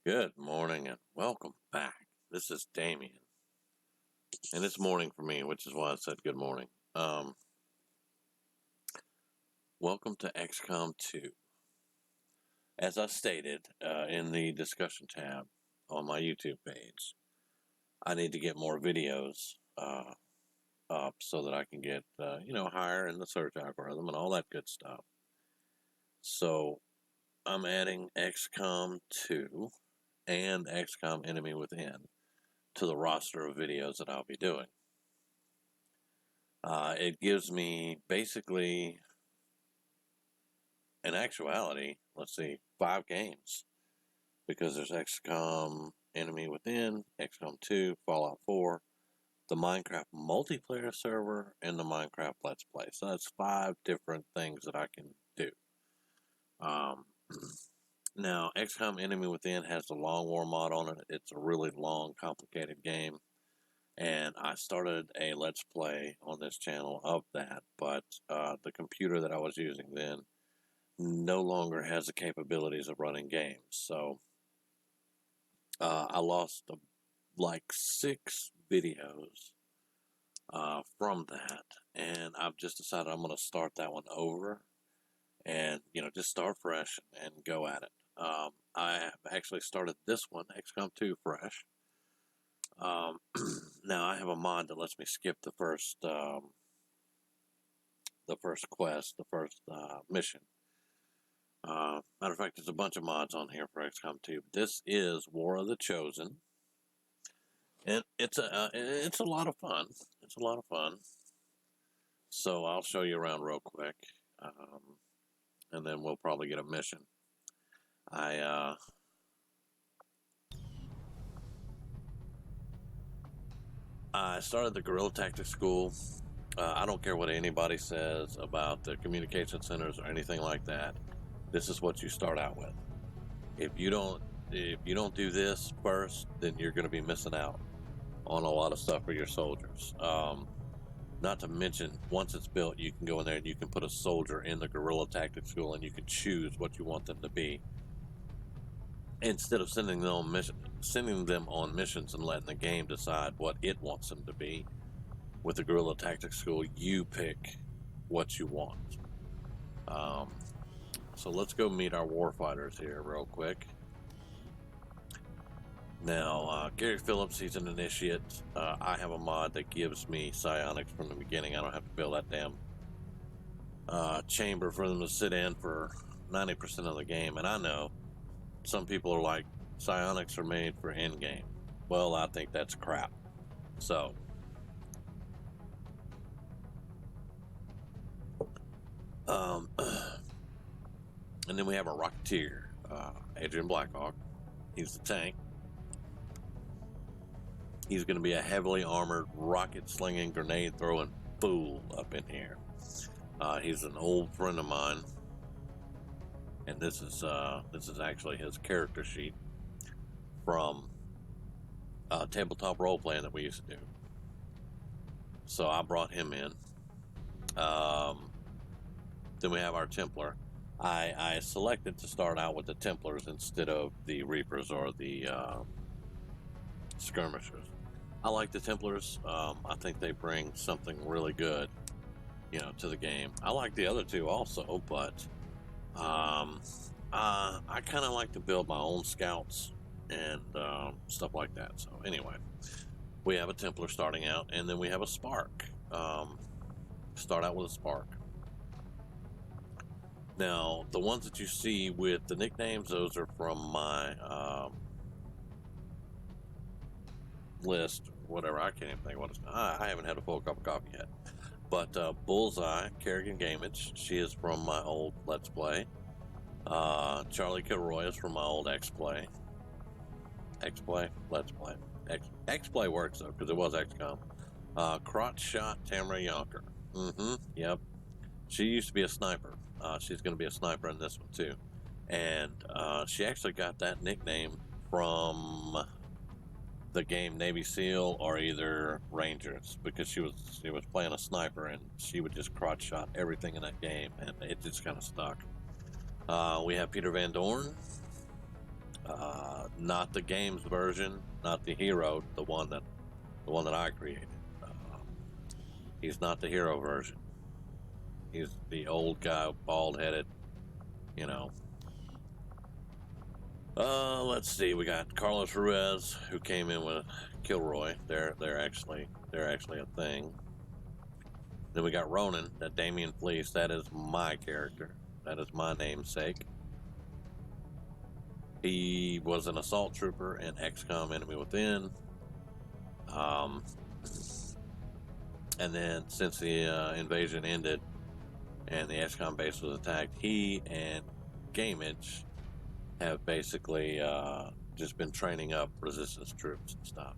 Good morning and welcome back. This is Damien. And it's morning for me, which is why I said good morning. Welcome to XCOM 2. As I stated in the discussion tab on my YouTube page, I need to get more videos up so that I can get higher in the search algorithm and all that good stuff. So I'm adding XCOM 2 and XCOM Enemy Within to the roster of videos that I'll be doing. It gives me basically, in actuality, 5 games. Because there's XCOM Enemy Within, XCOM 2, Fallout 4, the Minecraft multiplayer server, and the Minecraft Let's Play. So that's 5 different things that I can do. Now, XCOM Enemy Within has the Long War mod on it. It's a really long, complicated game. And I started a Let's Play on this channel of that, but the computer that I was using then no longer has the capabilities of running games. So I lost 6 videos from that, and I've just decided I'm going to start that one over and, just start fresh and go at it. I have actually started this one, XCOM 2, fresh. Now I have a mod that lets me skip the first quest, the first mission. Matter of fact, there's a bunch of mods on here for XCOM 2. This is War of the Chosen, and it's a lot of fun. It's a lot of fun. So I'll show you around real quick, and then we'll probably get a mission. I started the Guerrilla Tactics School. I don't care what anybody says about the communication centers or anything like that. This is what you start out with. If you don't do this first, then you're going to be missing out on a lot of stuff for your soldiers. Not to mention, once it's built, you can go in there and you can put a soldier in the Guerrilla Tactics School, and you can choose what you want them to be. Instead of sending them on missions and letting the game decide what it wants them to be, with the Guerrilla Tactics School, you pick what you want. So let's go meet our warfighters here real quick. Now, Gary Phillips, he's an initiate. I have a mod that gives me psionics from the beginning. I don't have to build that damn chamber for them to sit in for 90% of the game. And I know some people are like, psionics are made for endgame. Well, I think that's crap. So, and then we have a Rocketeer, Adrian Blackhawk. He's the tank. He's going to be a heavily armored, rocket-slinging, grenade-throwing fool up in here. He's an old friend of mine, and this is actually his character sheet from tabletop role-playing that we used to do. So I brought him in. Then we have our Templar. I selected to start out with the Templars instead of the Reapers or the Skirmishers. I like the Templars. I think they bring something really good, to the game. I like the other two also, but I kind of like to build my own scouts and stuff like that. So anyway, we have a Templar starting out, and then we have a Spark. Start out with a Spark. Now, the ones that you see with the nicknames, those are from my list, whatever. I can't even think what it's. I haven't had a full cup of coffee yet. But Bullseye, Kerrigan Gamage, she is from my old Let's Play. Charlie Kilroy is from my old X-Play. X-Play? Let's Play. X-Play works, though, because it was XCOM. Crotch Shot Tamara Yonker. Yep. She used to be a sniper. She's going to be a sniper in this one, too. And she actually got that nickname from the game Navy SEAL or either Rangers, because she was playing a sniper and she would just crotch shot everything in that game, and it just kind of stuck. We have Peter Van Dorn, Not the game's version, not the hero, the one that I created. He's not the hero version. He's the old guy, bald-headed, you know. Let's see. We got Carlos Ruiz, who came in with Kilroy. They're actually a thing. Then we got Ronan, that Damien Fleece. That is my character. That is my namesake. He was an assault trooper in XCOM Enemy Within. And then since the invasion ended and the XCOM base was attacked, he and Gamage have basically just been training up resistance troops and stuff.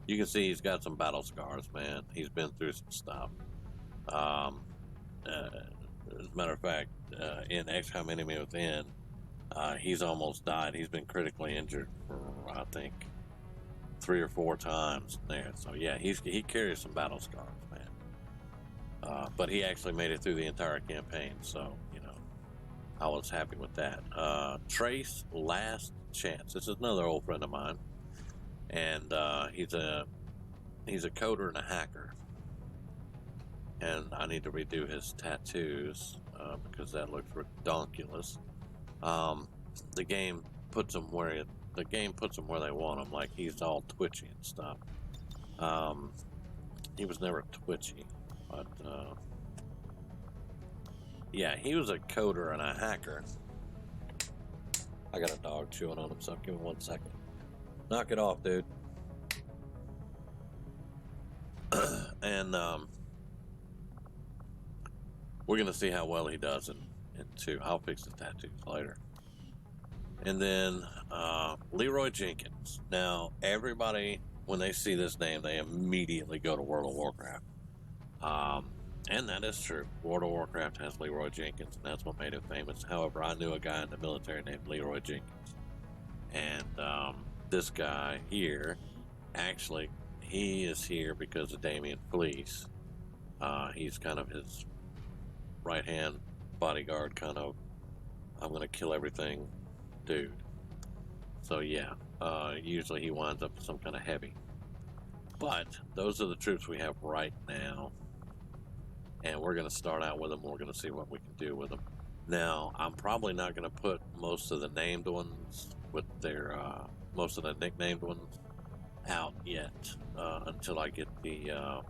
You can see he's got some battle scars, man. He's been through some stuff. As a matter of fact, in XCOM Enemy Within, he's almost died. He's been critically injured for, I think, 3 or 4 times there. So yeah, he carries some battle scars, man. But he actually made it through the entire campaign, so you know, I was happy with that. Trace Last Chance. This is another old friend of mine, and he's a coder and a hacker. And I need to redo his tattoos because that looks redonkulous. The game puts him where they want him. Like he's all twitchy and stuff. He was never twitchy, but yeah, he was a coder and a hacker. I got a dog chewing on himself. Give me 1 second. Knock it off, dude. And we're gonna see how well he does in 2. I'll fix the tattoos later. And then Leroy Jenkins. Now everybody, when they see this name, they immediately go to World of Warcraft. And that is true. World of Warcraft has Leroy Jenkins, and that's what made it famous. However, I knew a guy in the military named Leroy Jenkins. And this guy here, actually, he is here because of Damien Fleece. He's kind of his right-hand bodyguard, kind of, I'm going to kill everything dude. So yeah, usually he winds up with some kind of heavy. But those are the troops we have right now. And we're going to start out with them. We're going to see what we can do with them. Now, I'm probably not going to put most of the named ones with their, most of the nicknamed ones out yet until I get the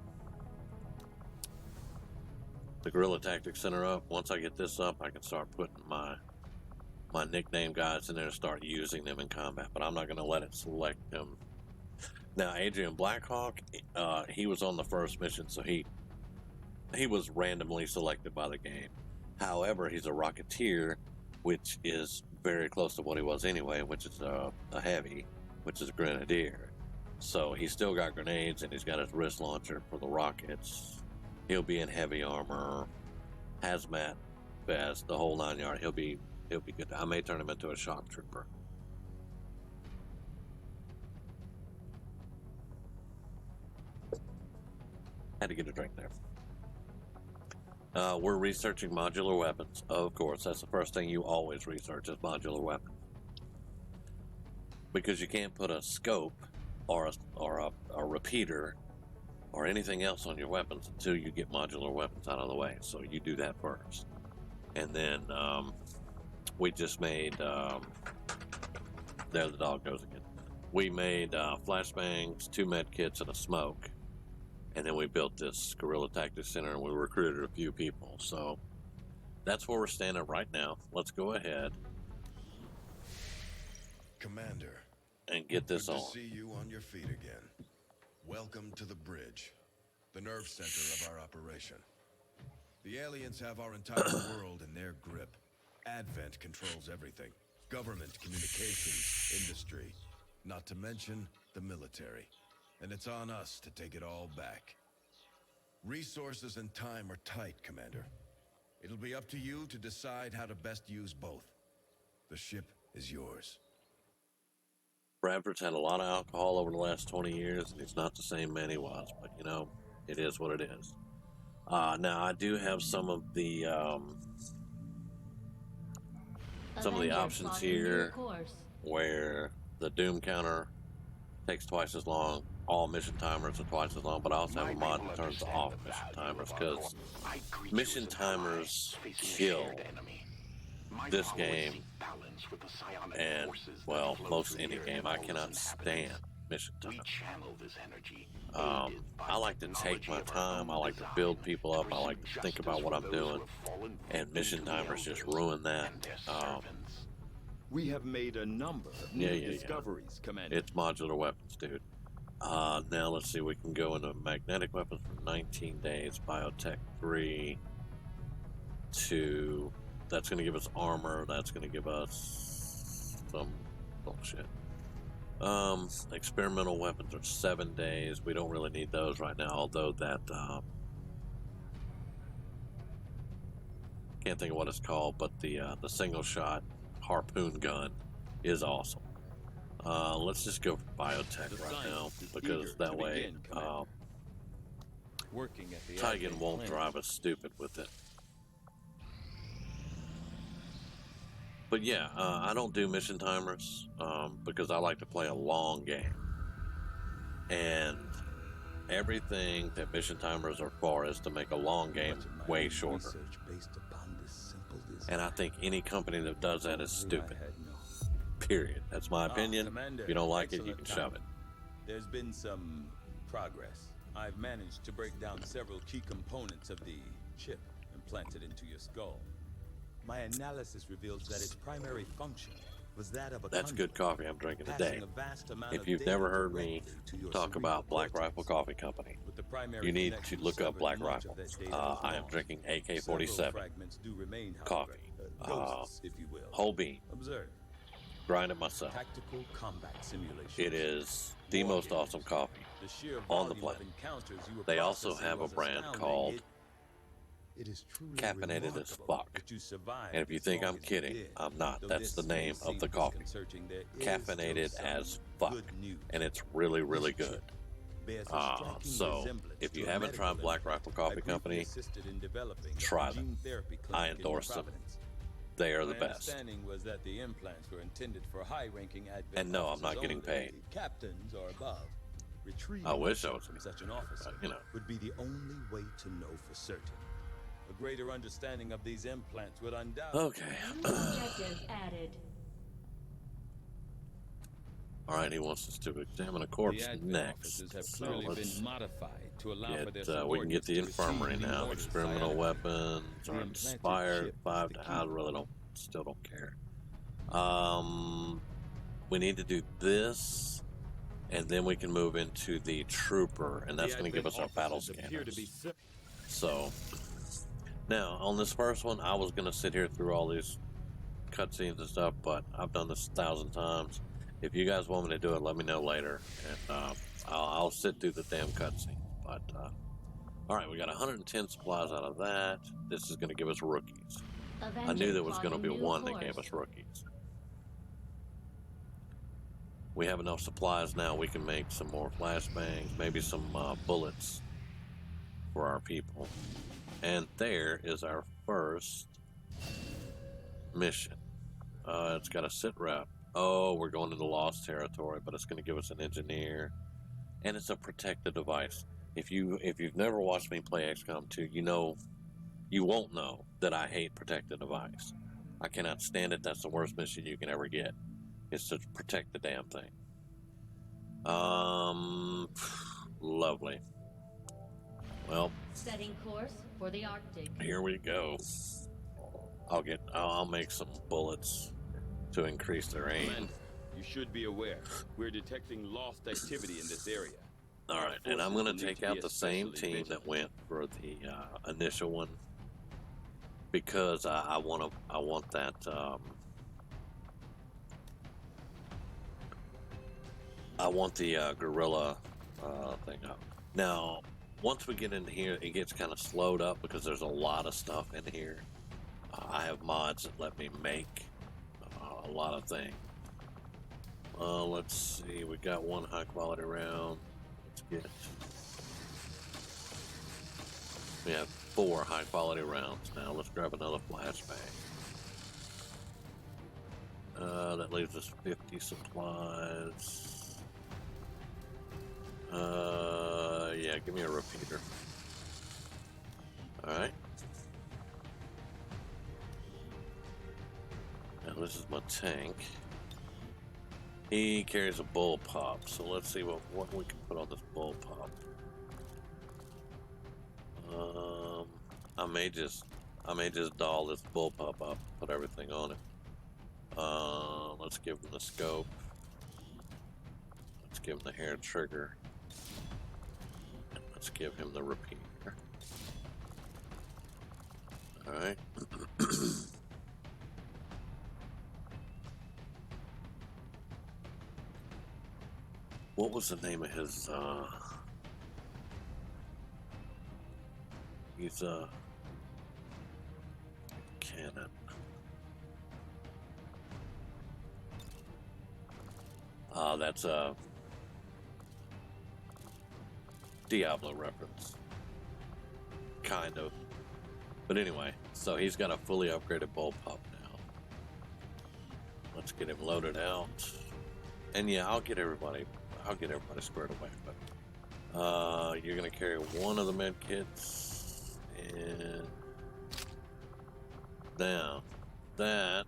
Guerrilla Tactics Center up. Once I get this up, I can start putting my nickname guys in there and start using them in combat. But I'm not going to let it select them. Now, Adrian Blackhawk, he was on the first mission, so he was randomly selected by the game. However, he's a Rocketeer, which is very close to what he was anyway, which is a heavy, which is a Grenadier. So he's still got grenades, and he's got his wrist launcher for the rockets. He'll be in heavy armor, hazmat vest, the whole 9 yards. He'll be good. I may turn him into a shock trooper. Had to get a drink there. We're researching modular weapons. Of course, that's the first thing you always research is modular weapons. Because you can't put a scope or a repeater or anything else on your weapons until you get modular weapons out of the way. So you do that first. And then we just made, there the dog goes again. We made flashbangs, 2 med kits, and a smoke. And then we built this Guerrilla Tactics Center, and we recruited a few people. So that's where we're standing right now. Let's go ahead, Commander, and get this good on. To see you on your feet again. Welcome to the bridge, the nerve center of our operation. The aliens have our entire world in their grip. Advent controls everything. Government, communications, industry, not to mention the military. And it's on us to take it all back. Resources and time are tight, Commander. It'll be up to you to decide how to best use both. The ship is yours. Bradford's had a lot of alcohol over the last 20 years, and he's not the same man he was. But, you know, it is what it is. Now, I do have some of the options here where the Doom counter takes twice as long. All mission timers are twice as long, but I also have a mod that turns off mission timers because mission timers kill this game and, well, most any game. I cannot stand mission time. I like to take my time. I like to build people up. I like to think about what I'm doing, and mission timers just ruin that. We have made a number of new discoveries, Commander. It's modular weapons, dude. Now let's see. We can go into magnetic weapons for 19 days. Biotech 3. 2. That's going to give us armor. That's going to give us some bullshit. Experimental weapons are 7 days. We don't really need those right now, although that can't think of what it's called, but the single shot harpoon gun is awesome. Let's just go for biotech right now, because that way Tigan won't drive us stupid with it. But yeah, I don't do mission timers because I like to play a long game. And everything that mission timers are for is to make a long game way shorter. And I think any company that does that is stupid. Period. That's my opinion. Commander, If you don't like it, you can shove it. There's been some progress. I've managed to break down several key components of the chip implanted into your skull. My analysis reveals that its primary function was that of a That's good coffee I'm drinking today. If you've never heard me talk about Black Rifle Coffee Company, you need to look up Black Rifle. I am drinking AK-47 coffee, whole bean, grind it myself. It is the most awesome coffee on the planet. They also have a brand called Caffeinated as Fuck. And if you think I'm kidding, I'm not. That's the name of the coffee. Caffeinated as Fuck. And it's really, really good. So, if you haven't tried Black Rifle Coffee Company, try them. I endorse them. They are the best. And no, I'm not getting paid. I wish I was from such an office, but, you know. would be the only way to know for certain. A greater understanding of these implants would undoubtedly. Okay. Objective added. Alright, he wants us to examine a corpse next. Have So clearly let's been modified to allow for get, their we can get the subordinates to infirmary receive now. new Experimental orders. weapons The are implanted inspired. chip is 5 the to, key. I really still don't care. We need to do this, and then we can move into the trooper, and that's going to give us our battle scanners. So, now, on this first one, I was going to sit here through all these cutscenes and stuff, but I've done this 1,000 times. If you guys want me to do it, let me know later, and I'll sit through the damn cutscene. But, alright, we got 110 supplies out of that. This is going to give us rookies. I knew there was going to be one that gave us rookies. We have enough supplies now. We can make some more flashbangs, maybe some bullets for our people. And there is our first mission. It's got a sit rep. Oh, we're going into lost territory, but it's going to give us an engineer, and it's a protected device. If you've never watched me play XCOM 2, you won't know that I hate protected device. I cannot stand it. That's the worst mission you can ever get. Is to protect the damn thing. Lovely. Well, Setting course for the Arctic. here we go. I'll make some bullets to increase their aim. Commander, you should be aware, we're detecting lost activity in this area. All right, and I'm going to take out the same team that went for the initial one because I want that. I want the gorilla thing up. Now, once we get into here, it gets kind of slowed up because there's a lot of stuff in here. I have mods that let me make a lot of things. Let's see, we got one high quality round. Let's get. We have 4 high quality rounds now. Let's grab another flashbang. That leaves us 50 supplies. Yeah, give me a repeater. Alright. Now this is my tank. He carries a bullpup, so let's see what we can put on this bullpup. I may just doll this bullpup up, put everything on it. Let's give him the scope. Let's give him the hair trigger. And let's give him the repeater. Alright. What was the name of his, he's a cannon. That's a Diablo reference. Kind of. But anyway, so he's got a fully upgraded bullpup now. Let's get him loaded out. And yeah, I'll get everybody squared away, but you're gonna carry one of the med kits, and now that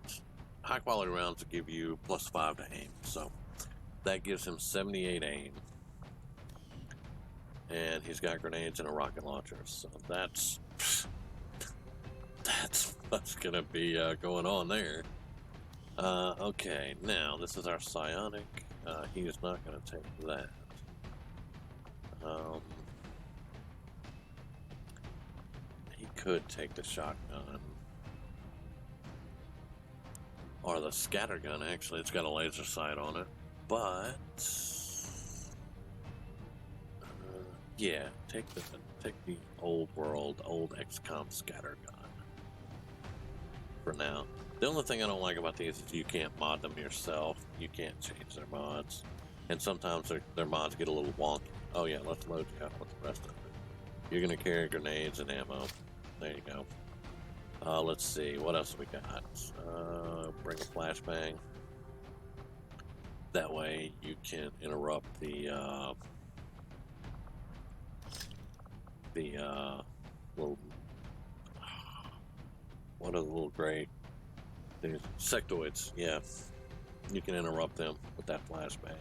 high quality rounds will give you +5 to aim, so that gives him 78 aim, and he's got grenades and a rocket launcher, so that's what's gonna be going on there. Okay, now this is our psionic. He is not going to take that. He could take the shotgun. Or the scattergun, actually. It's got a laser sight on it. But... yeah, take the old world, old XCOM scattergun. For now. The only thing I don't like about these is you can't mod them yourself. You can't change their mods. And sometimes their mods get a little wonky. Oh yeah, let's load you out with the rest of it. You're going to carry grenades and ammo. There you go. Let's see, what else we got? Bring a flashbang. That way you can interrupt the little... what are the little gray... sectoids, yeah. You can interrupt them with that flashbang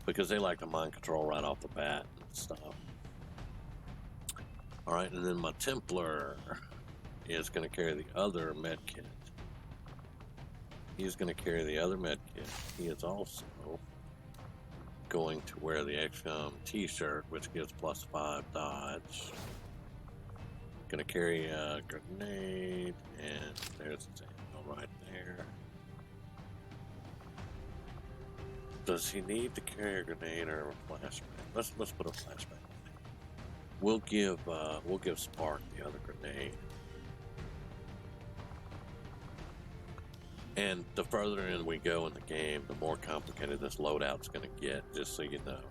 because they like to mind control right off the bat and stuff. Alright, and then my Templar is going to carry the other med kit. He's going to carry the other med kit. He is also going to wear the XCOM t-shirt, which gives +5 dodge. Going to carry a grenade, and there's the right there. Does he need to carry a grenade or a flashbang? Let's put a flashbang. We'll give Spark the other grenade. And the further in we go in the game, the more complicated this loadout's going to get. Just so you know.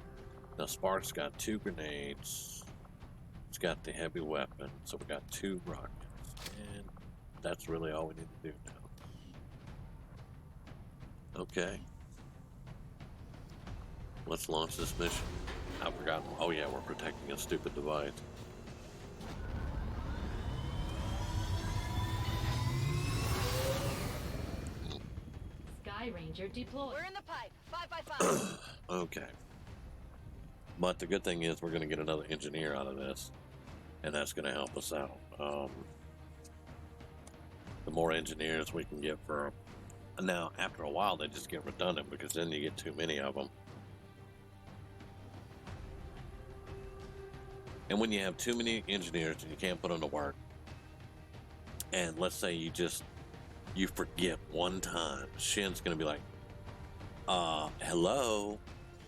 Now Spark's got 2 grenades. It's got the heavy weapon, so we got 2 rockets, and that's really all we need to do now. Okay. Let's launch this mission. I forgot. Oh yeah, we're protecting a stupid device. Sky Ranger deployed. We're in the pipe. 5 by 5. Okay. But the good thing is we're going to get another engineer out of this, and that's going to help us out. The more engineers we can get for... Now, after a while, they just get redundant because then you get too many of them. And when you have too many engineers and you can't put them to work, and let's say you forget one time, Shin's going to be like, hello,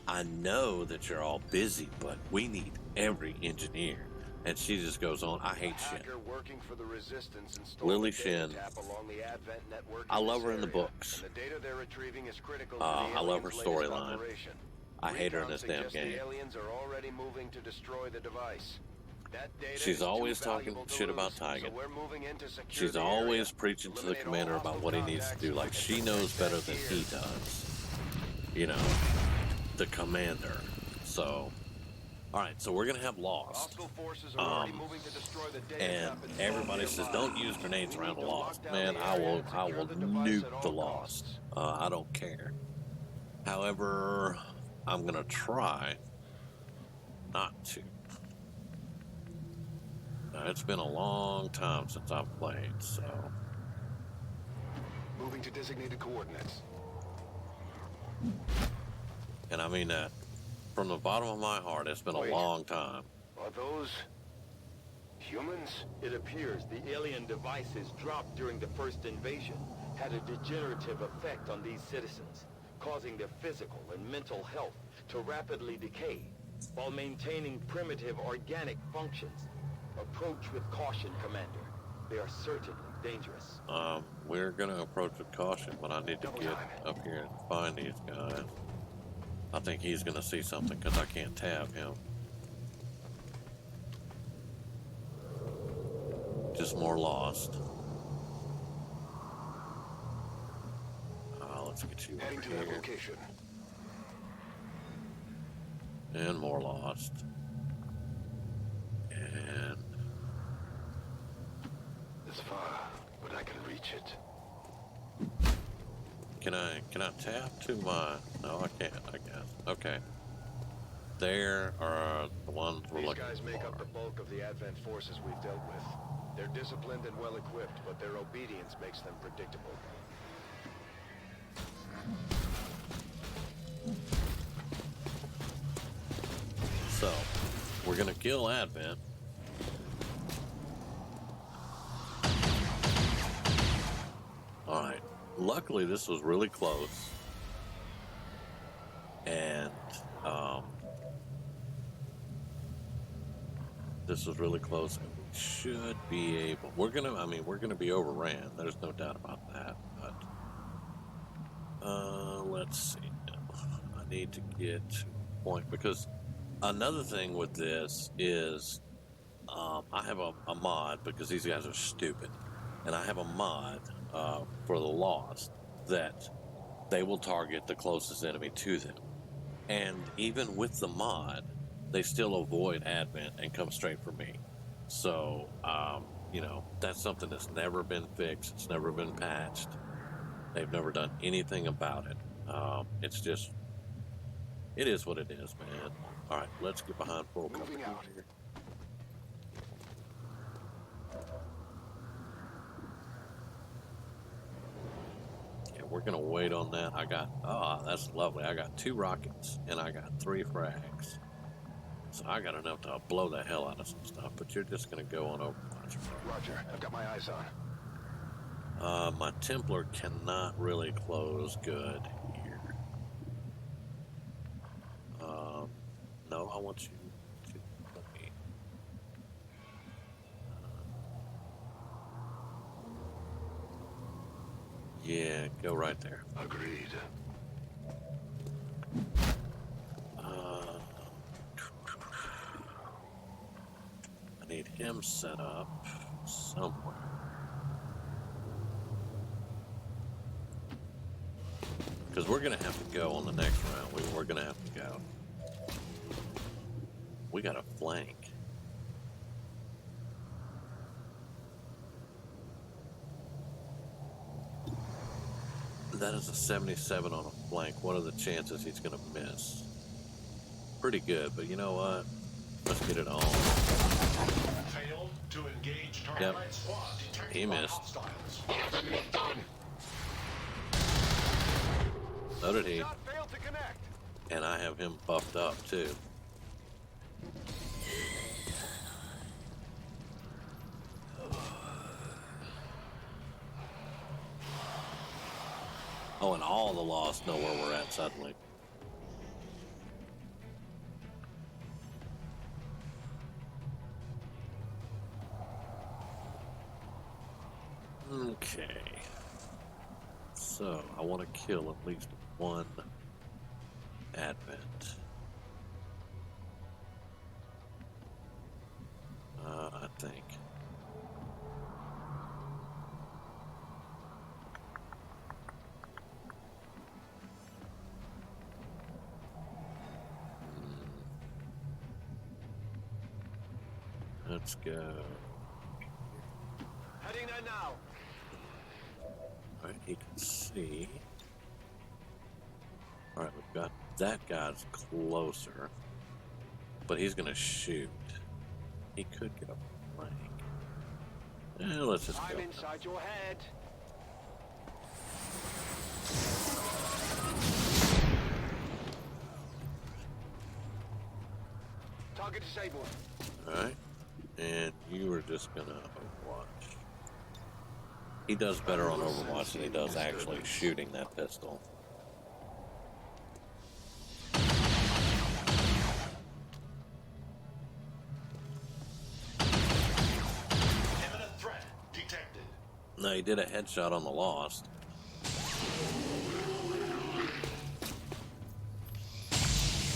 I know that you're all busy, but we need every engineer. And she just goes on, I hate Shin. Lily Shin, I love her in the books. I love her storyline. I hate her in this damn game. The aliens are already moving to destroy the device. That data She's is too always talking valuable to shit about lose, Tygan. So we're moving in to secure She's the always area, preaching to the eliminate all commander about hostile what he needs to contacts, do, like and she protect knows better back than here. he does. You know, the commander. So, alright, so we're gonna have Lost. Hostile forces are already moving to destroy the data And cap and everybody says, nearby. don't use grenades We around need the to lock Lost. down Man, the I area will, and I secure will the device nuke at all the Lost. costs. I don't care. However, I'm gonna try not to. It's been a long time since I've played, so. Moving to designated coordinates. And I mean that from the bottom of my heart. It's been a Wait. long time. Are those humans? It appears the alien devices dropped during the first invasion had a degenerative effect on these citizens, causing their physical and mental health to rapidly decay while maintaining primitive organic functions. Approach with caution, Commander. They are certainly dangerous. We're gonna approach with caution, but I need to Double get time. up here and find these guys. I think he's gonna see something because I can't tab him. Just more Lost. Let's get you Heading over to that here. location. And more Lost. And It's far, but I can reach it. can I tap to my? No, I can't. I guess. Okay. There are the ones we're These looking guys for. make up the bulk of the Advent forces we've dealt with. They're disciplined and well-equipped, but their obedience makes them predictable. So, we're gonna kill Advent. Alright. Luckily, this was really close. And, this was really close. And we should be able... we're gonna be overran. There's no doubt about that. But, let's see. I need to get to a point, because another thing with this is I have a mod, because these guys are stupid, and I have a mod for the Lost that they will target the closest enemy to them. And even with the mod, they still avoid Advent and come straight for me. So, you know, that's something that's never been fixed. It's never been patched. They've never done anything about it. It's just, it is what it is, man. All right, let's get behind full cover Moving out. here. Yeah, we're gonna wait on that. I got, that's lovely. I got 2 rockets and I got 3 frags. So I got enough to blow the hell out of some stuff, but you're just gonna go on Overwatch. Roger, I've got my eyes on. My Templar cannot really close good here. No, I want you to let me. Yeah, go right there. Agreed. I need him set up somewhere. Because we're going to have to go on the next round. We're going to have to go. We got a flank. That is a 77 on a flank. What are the chances he's going to miss? Pretty good, but you know what? Let's get it on. Failed to engage Yep. target squad detected He by missed. hostiles. So did he. Shot failed to connect. And I have him buffed up too. Oh, and all the Lost know where we're at suddenly. Okay. So, I want to kill at least one Advent. I think. Let's go. Heading there now. Alright, he can see. Alright, we've got that guy's closer. But he's gonna shoot. He could get a flank. Let's just I'm go. inside your head. Target disabled. Alright. And you were just gonna Overwatch. He does better on Overwatch than he does actually shooting that pistol. Imminent threat detected. No, he did a headshot on the Lost.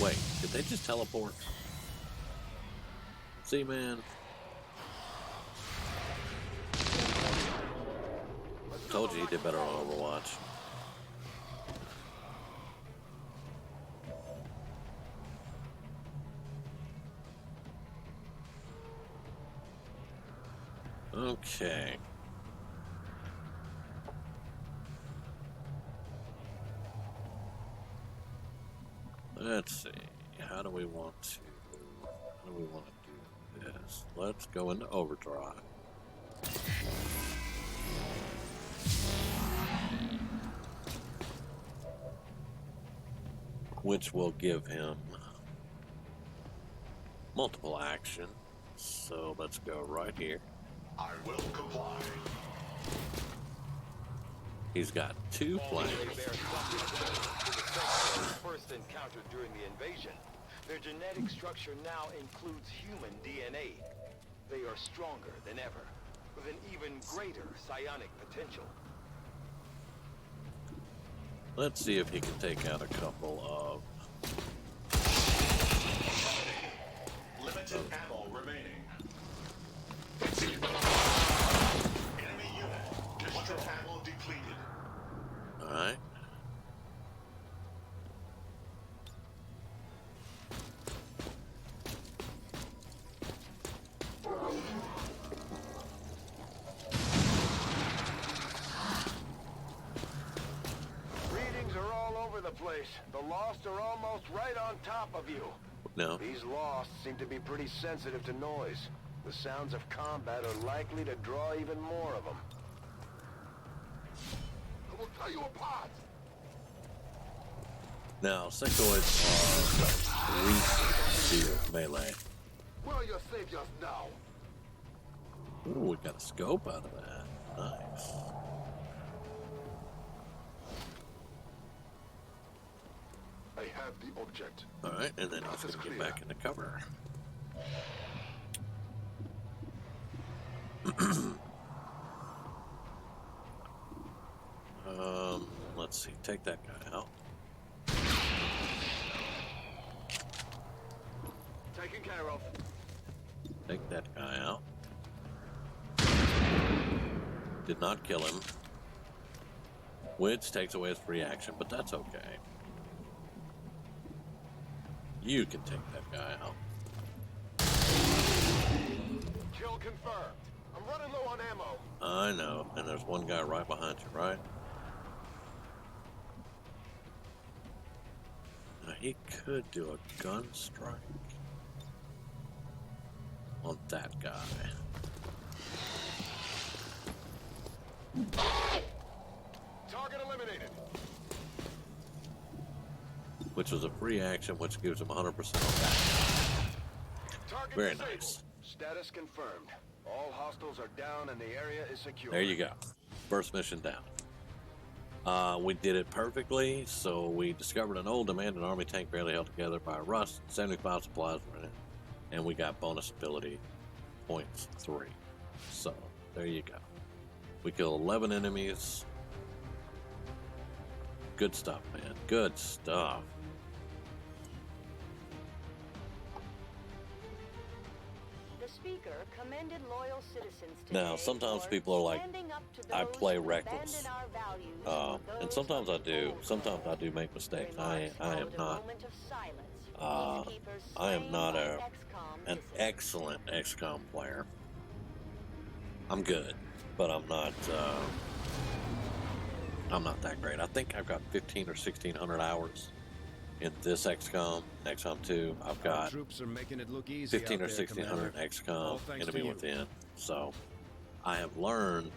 Wait, did they just teleport? See, man. Told you he did better on Overwatch. Okay. Let's see. How do we want to do this? Let's go into overdrive. Which will give him multiple action. So let's go right here. I will comply. He's got 2 They flanks. bear some resemblance to the Sentinels first encountered during the invasion. Their genetic structure now includes human DNA. They are stronger than ever, with an even greater psionic potential. Let's see if he can take out a couple of... Limited ammo remaining. Enemy unit. Destroy. Ammo depleted. Alright. Readings are all over the place. The Lost are almost right on top of you. No. These Lost seem to be pretty sensitive to noise. The sounds of combat are likely to draw even more of them. I will tear you apart! Now, sectoids are weak to melee. Where are your saviors now? Ooh, we got a scope out of that. Nice. I have the object. Alright, and then he's gonna get back into cover. Let's see, take that guy out. Taken care of. Take that guy out. Did not kill him. Which takes away his free action, but that's okay. You can take that guy out. Kill confirmed. I'm running low on ammo. I know, and there's one guy right behind you, right? Now, he could do a gun strike on that guy. Target eliminated. Which was a free action, which gives him 100% on that. Target Very disabled. nice. Status confirmed. All hostiles are down and the area is secure. There you go. First mission down. We did it perfectly. So we discovered an old abandoned army tank barely held together by rust. 75 supplies were in it. And we got bonus ability points 3. So there you go. We killed 11 enemies. Good stuff, man. Good stuff. The speaker speaker commended loyal citizens Now, today sometimes for people are like, standing up to I those play who reckless. abandon our values for And those sometimes I who do. don't. Sometimes I do make mistakes. Remarks I am followed a not. moment of silence for Uh, peacekeepers I am slain not by an XCOM dissidents. excellent XCOM player. I'm good, but I'm not. I'm not that great. I think I've got 15 or 1600 hours in this XCOM. XCOM 2, I've Our got troops are making it look easy 15 out or there, 1600 Commander. XCOM All thanks to Enemy you. Within. So I have learned,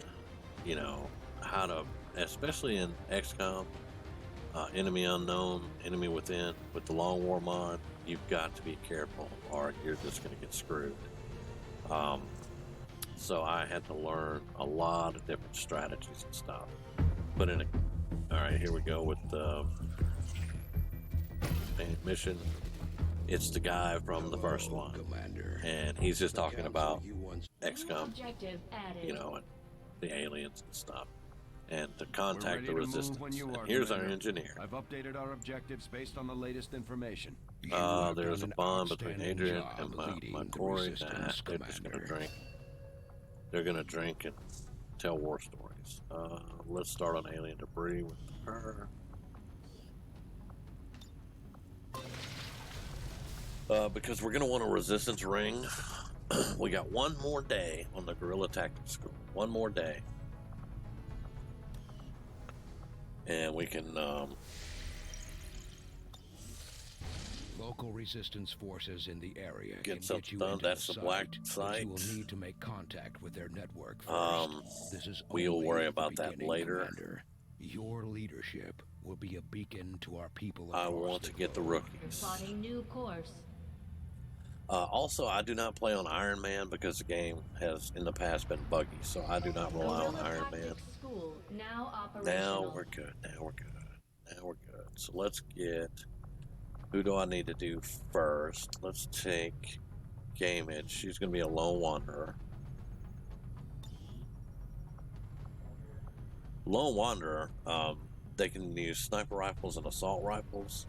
you know, how to, especially in XCOM, Enemy Unknown, Enemy Within, with the Long War mod, you've got to be careful or you're just going to get screwed. So I had to learn a lot of different strategies and stuff. Put in a, all right, here we go with the mission. It's the guy from the first one, Commander. and he's just talking about New XCOM, objective added. you know, and the aliens and stuff, and to We're contact ready the to move resistance. when you And are, here's our Commander. engineer. I've updated our objectives based on the latest information. You have There's a done an bond between outstanding Adrian job and leading my the Corey. resistance, They're just gonna Commander. drink. They're gonna drink and tell war stories. Let's start on alien debris with her. Because we're gonna want a resistance ring. We got one more day on the guerrilla tactics school. One more day, and we can. Local resistance forces in the area Get can something get you done. into That's the black but you site. will need to make contact with their network first. This is We'll only worry the about that beginning, later. Commander. Your leadership will be a beacon to our people I across want to get the globe. rookies. You're plotting new course. Also, I do not play on Iron Man because the game has in the past been buggy, so I do not rely on Guerrilla Iron Man. Tactics School now operational. Now we're good. Now we're good. Now we're good. So let's get. Who do I need to do first? Let's take Gamage. She's going to be a lone wanderer. Lone wanderer. They can use sniper rifles and assault rifles,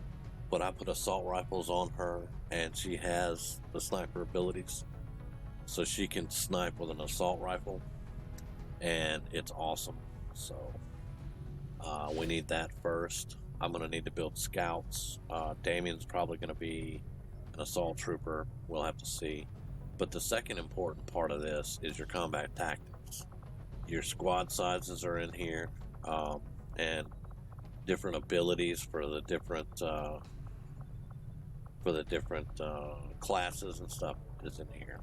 but I put assault rifles on her, and she has the sniper abilities, so she can snipe with an assault rifle, and it's awesome. So we need that first. I'm going to need to build scouts. Damien's probably going to be an assault trooper. We'll have to see. But the second important part of this is your combat tactics. Your squad sizes are in here, and different abilities for the different classes and stuff is in here.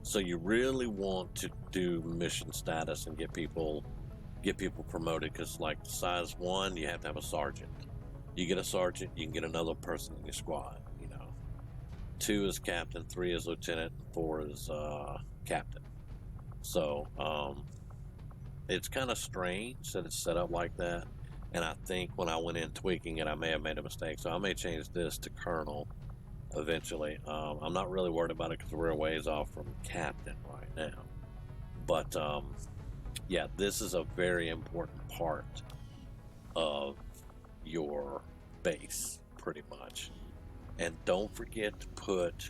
So you really want to do mission status and get people promoted, because like size 1, you have to have a sergeant. You get a sergeant, you can get another person in your squad. 2 is captain, 3 is lieutenant, 4 is captain. So it's kind of strange that it's set up like that, and I think when I went in tweaking it, I may have made a mistake. So I may change this to colonel eventually. I'm not really worried about it because we're a ways off from captain right now, but yeah, this is a very important part of your base, pretty much. And don't forget to put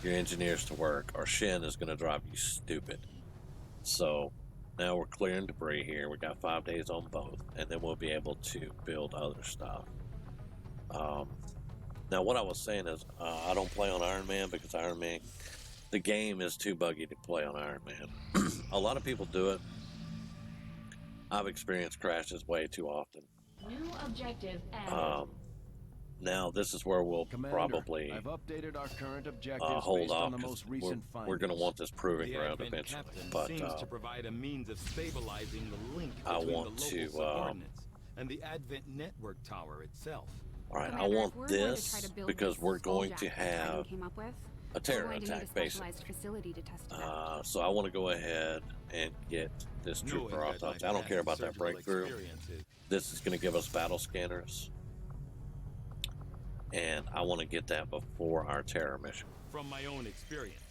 your engineers to work, or Shin is going to drive you stupid. So now we're clearing debris here. We got 5 days on both, and then we'll be able to build other stuff. Now, what I was saying is, I don't play on Iron Man because Iron Man, the game is too buggy to play on Iron Man. A lot of people do it. I've experienced crashes way too often. New objective added. Now this is where we'll Commander, probably I've updated our current objectives hold based off, on the 'cause most recent findings. we're going to want this proving The ground Advent eventually. captain But seems to provide a means of stabilizing the link I between want the to, local subordinates and the Advent network tower itself. all right, I Commander, if want we're going to this try to build because this we're skull going jack to that Titan have came up with, a terror we're going to need attack, a basically. specialized facility to test it out. So I want to go ahead and get this Knowing trooper that my autopsy. I don't care about past that surgical breakthrough. experiences- This is going to give us battle scanners, and I want to get that before our terror mission. From my own experience.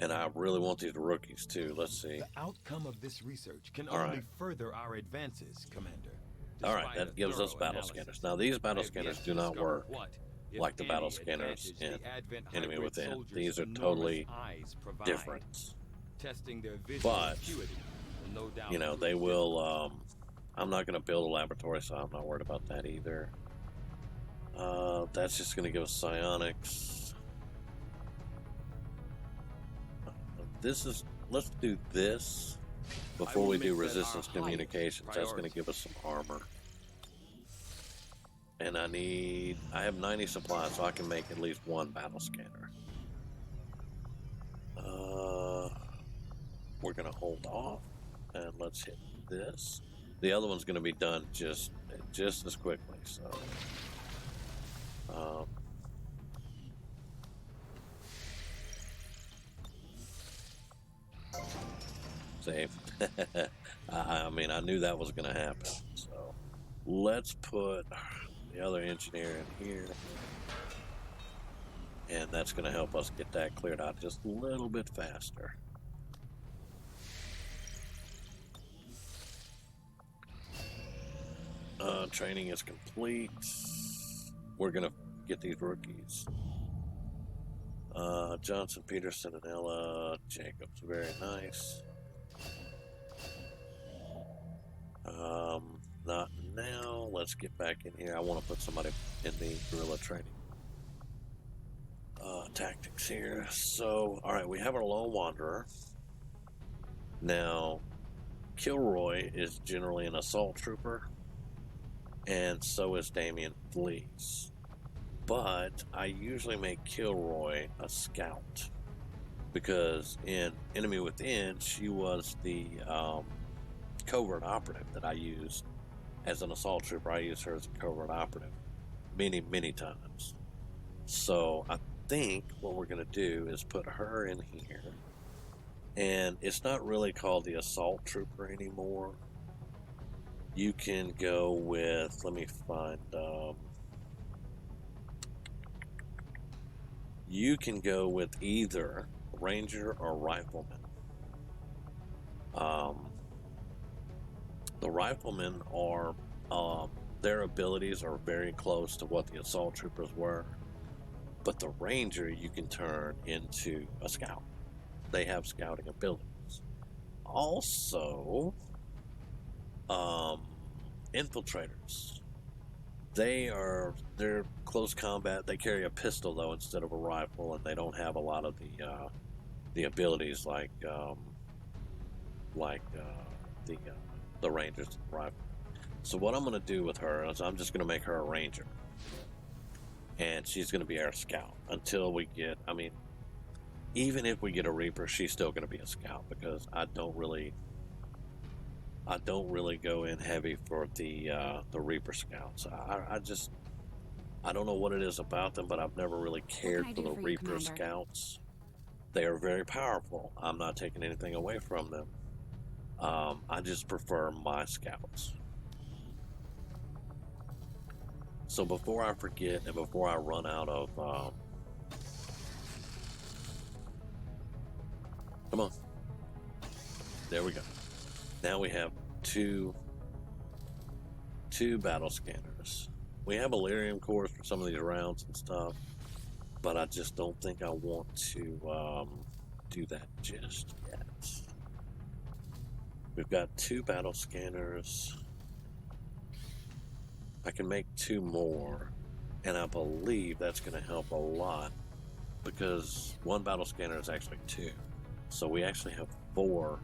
And I really want these rookies too. Let's see. The outcome of this research can All only right. further our advances, Commander. All right, Despite that a gives us thorough battle analysis, scanners. Now, these battle I have scanners yet do to not discover work what, if like the battle any, scanners advantage in the Advent Enemy hybrid Within. soldiers' These are enormous totally eyes provide. different. Testing their vision But, acuity will no doubt you know, prove they will, difficult. I'm not going to build a laboratory, so I'm not worried about that either. That's just going to give us psionics. Let's do this before we do resistance communications. That's going to give us some armor. And I have 90 supplies, so I can make at least one battle scanner. We're going to hold off, and let's hit this. The other one's going to be done just as quickly, so... save. I mean, I knew that was going to happen, so... Let's put the other engineer in here. And that's going to help us get that cleared out just a little bit faster. Training is complete. We're going to get these rookies. Johnson, Peterson, and Ella Jacobs. Very nice. Not now. Let's get back in here. I want to put somebody in the guerrilla training tactics here. So, all right, we have our lone wanderer. Now, Kilroy is generally an assault trooper, and so is Damian Fleece. But I usually make Kilroy a scout, because in Enemy Within, she was the covert operative that I used as an assault trooper. I used her as a covert operative many, many times. So I think what we're going to do is put her in here. And it's not really called the assault trooper anymore. You can go with, let me find, you can go with either ranger or rifleman. The riflemen are, their abilities are very close to what the assault troopers were, but the ranger you can turn into a scout. They have scouting abilities. Also, infiltrators. They're close combat. They carry a pistol though instead of a rifle, and they don't have a lot of the abilities like the rangers and the rifle. So what I'm going to do with her is I'm just going to make her a ranger, and she's going to be our scout until we get. I mean, even if we get a reaper, she's still going to be a scout, because I don't really go in heavy for the reaper scouts. I don't know what it is about them, but I've never really cared for the reaper scouts. They are very powerful. I'm not taking anything away from them. I just prefer my scouts. So before I forget and before I run out of come on. There we go. Now we have two battle scanners. We have Illyrium cores for some of these rounds and stuff, but I just don't think I want to do that just yet. We've got 2 battle scanners. I can make 2 more, and I believe that's going to help a lot, because 1 battle scanner is actually 2. So we actually have 4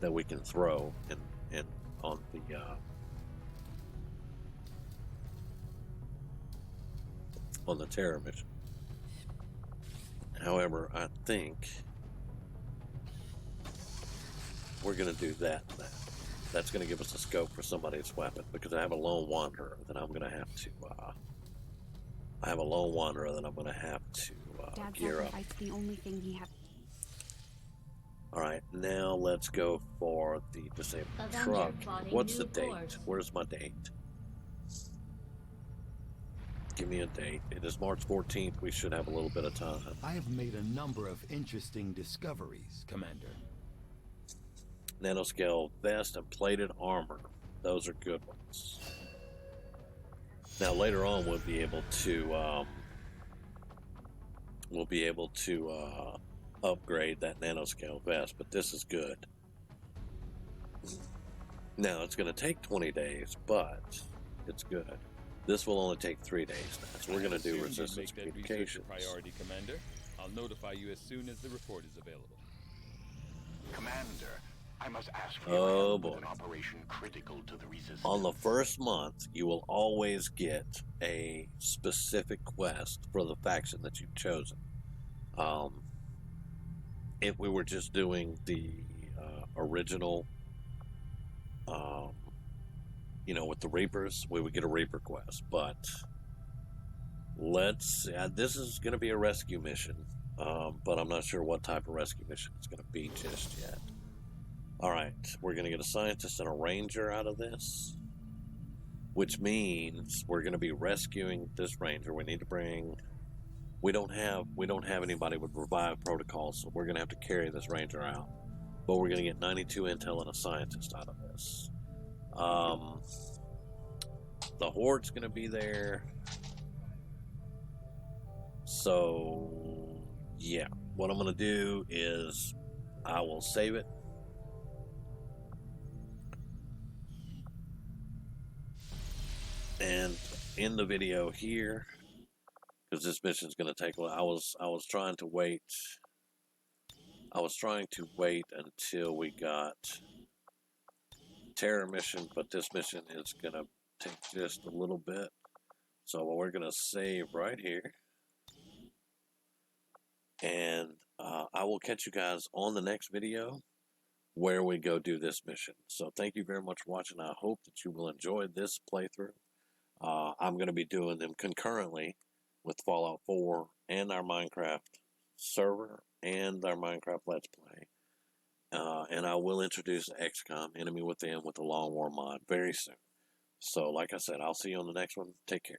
that we can throw in on the terror mission. However, I think we're going to do that now. That's going to give us a scope for somebody's weapon, because I have a lone wanderer that I'm going to have to. I have a lone wanderer that I'm going to have to gear up. The only thing he had. All right, now let's go for the disabled Avenger truck. plotting What's the new date? course. Where's my date? Give me a date. It is March 14th. We should have a little bit of time. I have made a number of interesting discoveries, Commander. Nanoscale vest and plated armor. Those are good ones. Now later on, we'll be able to upgrade that nanoscale vest, but this is good. Now it's going to take 20 days, but it's good. This will only take 3 days now, so we're going to do resistance communications. Priority, Commander. I'll notify you as soon as the report is available. Commander, I must ask for Oh, your help boy. with an operation critical to the resistance. On the first month, you will always get a specific quest for the faction that you've chosen. If we were just doing the original, with the Reapers, we would get a Reaper quest. But this is going to be a rescue mission, but I'm not sure what type of rescue mission it's going to be just yet. Alright, we're going to get a scientist and a ranger out of this, which means we're going to be rescuing this ranger. We need to bring... We don't have anybody with revive protocols, so we're going to have to carry this ranger out. But we're going to get 92 intel and a scientist out of this. The Horde's going to be there. So, yeah. What I'm going to do is I will save it. And end the video here, because this mission is going to take a while. I was trying to wait. I was trying to wait until we got Terror mission, but this mission is going to take just a little bit. So we're going to save right here. And I will catch you guys on the next video where we go do this mission. So thank you very much for watching. I hope that you will enjoy this playthrough. I'm going to be doing them concurrently with Fallout 4 and our Minecraft server and our Minecraft Let's Play. And I will introduce XCOM, Enemy Within, with the Long War mod very soon. So, like I said, I'll see you on the next one. Take care.